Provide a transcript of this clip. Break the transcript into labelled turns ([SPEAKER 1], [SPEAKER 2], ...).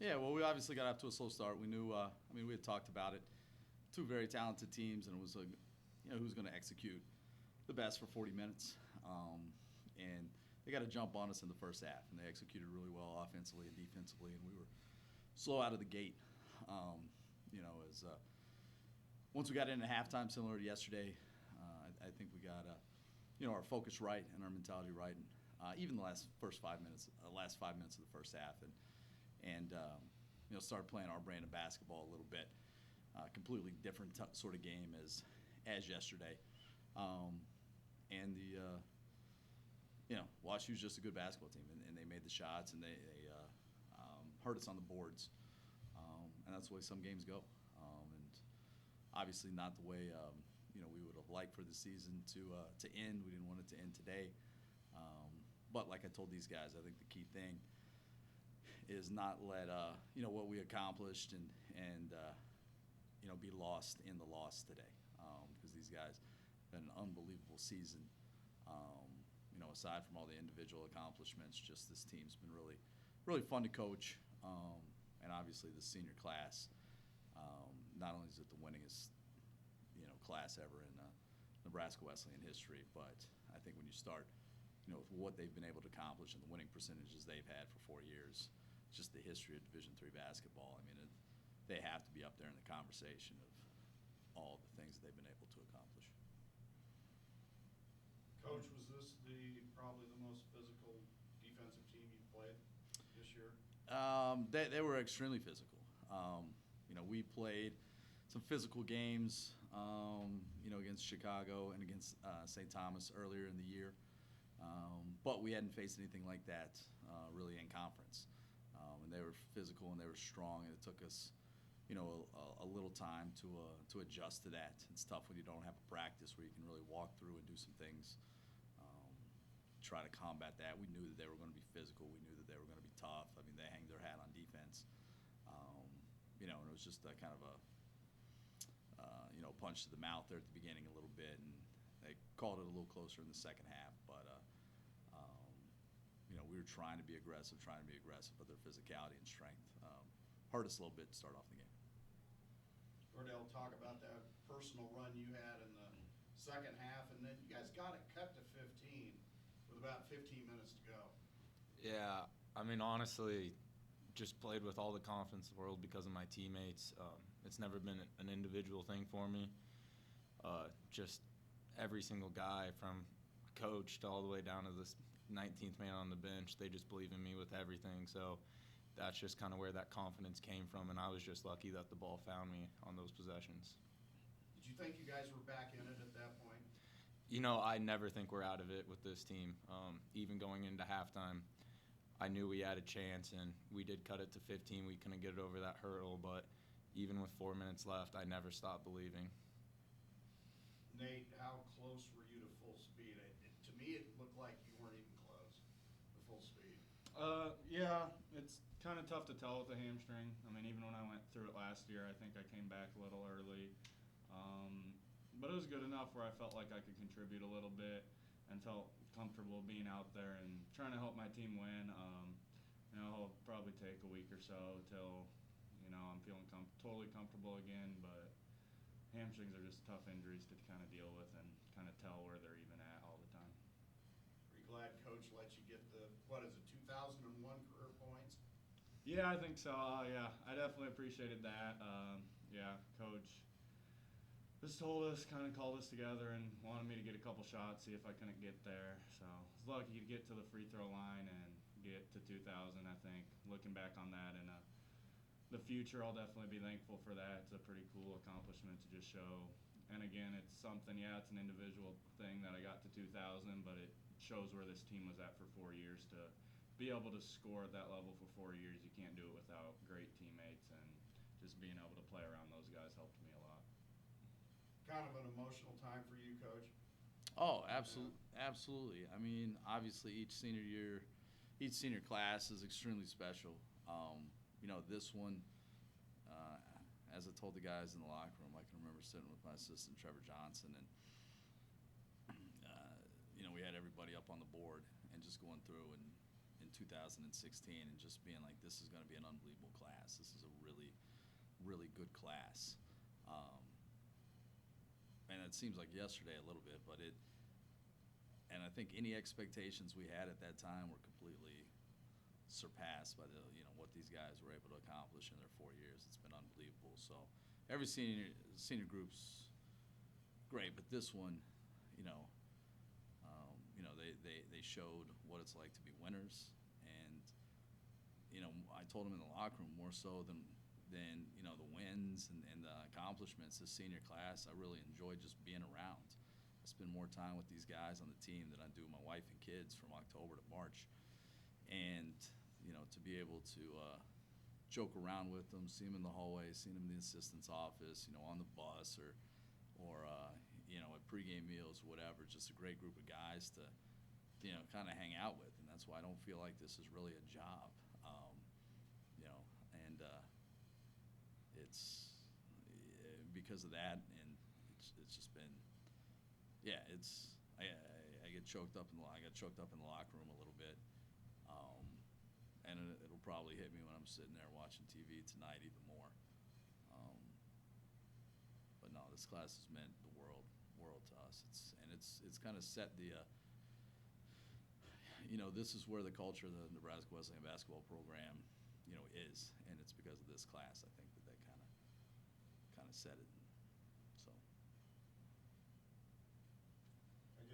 [SPEAKER 1] Yeah, well, we obviously got off to a slow start. We knew, we had talked about it. Two very talented teams, and it was who's going to execute the best for 40 minutes. And they got to jump on us in the first half, and they executed really well offensively and defensively, and we were slow out of the gate. As once we got into halftime, similar to yesterday, I think we got our focus right and our mentality right, and even the last 5 minutes of the first half, and started playing our brand of basketball a little bit. Completely different sort of game as yesterday, and the WashU's just a good basketball team, and they made the shots, and they hurt us on the boards, and that's the way some games go, and obviously not the way we would have liked for the season to end. We didn't want it to end today, but like I told these guys, I think the key thing is not let what we accomplished and be lost in the loss today, because these guys had an unbelievable season. Aside from all the individual accomplishments, just this team's been really, really fun to coach, and obviously the senior class. Not only is it the winningest class ever in Nebraska Wesleyan history, but I think when you start with what they've been able to accomplish and the winning percentages they've had for 4 years, just the history of Division III basketball. They have to be up there in the conversation of all the things that they've been able to accomplish.
[SPEAKER 2] Coach, was this probably the most physical defensive team you've played this year?
[SPEAKER 1] They were extremely physical. We played some physical games, against Chicago and against St. Thomas earlier in the year, but we hadn't faced anything like that really in conference. And they were physical and they were strong, and it took us a little time to adjust to that. It's tough when you don't have a practice where you can really walk through and do some things, try to combat that. We knew that they were going to be physical. We knew that they were going to be tough. They hang their hat on defense, and it was just a kind of a punch to the mouth there at the beginning a little bit, and they called it a little closer in the second half, but we were trying to be aggressive, but their physicality and strength hurt us a little bit to start off the game.
[SPEAKER 2] Cordell, talk about that personal run you had in the second half, and then you guys got it cut to 15 with about 15 minutes to go.
[SPEAKER 3] Yeah, honestly, just played with all the confidence in the world because of my teammates. It's never been an individual thing for me. Just every single guy, from coach to all the way down to the 19th man on the bench, they just believe in me with everything. So that's just kind of where that confidence came from, and I was just lucky that the ball found me on those possessions.
[SPEAKER 2] Did you think you guys were back in it at that point?
[SPEAKER 3] I never think we're out of it with this team. Even going into halftime, I knew we had a chance, and we did cut it to 15. We couldn't get it over that hurdle, but even with 4 minutes left, I never stopped believing.
[SPEAKER 2] Nate, how close were you to full speed? To me, it looked like you weren't even close to full speed.
[SPEAKER 4] Yeah, it's kind of tough to tell with a hamstring. Even when I went through it last year, I think I came back a little early. But it was good enough where I felt like I could contribute a little bit and felt comfortable being out there and trying to help my team win. It'll probably take a week or so till, I'm feeling totally comfortable again, but hamstrings are just tough injuries to kind of deal with and kind of tell where they're even at all the time.
[SPEAKER 2] Are you glad Coach let you get the, 2001 career points?
[SPEAKER 4] Yeah, I think so. Yeah, I definitely appreciated that. Coach just told us, kind of called us together and wanted me to get a couple shots, see if I couldn't get there. So I was lucky to get to the free throw line and get to 2,000, I think. Looking back on that in the future, I'll definitely be thankful for that. It's a pretty cool accomplishment to just show. And again, it's something, it's an individual thing that I got to 2,000, but it shows where this team was at for 4 years. To be able to score at that level for 4 years, you can't do it without great teammates, and just being able to play around those guys helped me a lot.
[SPEAKER 2] Kind of an emotional time for you, Coach?
[SPEAKER 1] Oh, absolutely. Obviously each senior class is extremely special. This one, as I told the guys in the locker room, I can remember sitting with my assistant, Trevor Johnson, and we had everybody up on the board and just going through and in 2016 and just being like, this is going to be an unbelievable class. This is a really, really good class. And it seems like yesterday a little bit, and I think any expectations we had at that time were completely surpassed by what these guys were able to accomplish in their 4 years. It's been unbelievable. So every senior group's great, but this one, they showed what it's like to be winners, and I told them in the locker room more so than the wins and the accomplishments. This senior class, I really enjoyed just being around. I spend more time with these guys on the team than I do my wife and kids from October to March, and to be able to joke around with them, see them in the hallway, see them in the assistant's office, on the bus or at pregame meals, whatever. Just a great group of guys to kind of hang out with, and that's why I don't feel like this is really a job. And it's because of that, and it's just been, I get choked up in the locker room a little bit, and it'll probably hit me when I'm sitting there watching TV tonight even more. But no, this class has meant the world to us. It's kind of set the. This is where the culture of the Nebraska Wesleyan basketball program, is, and it's because of this class. I think that kind of set it. So.
[SPEAKER 2] I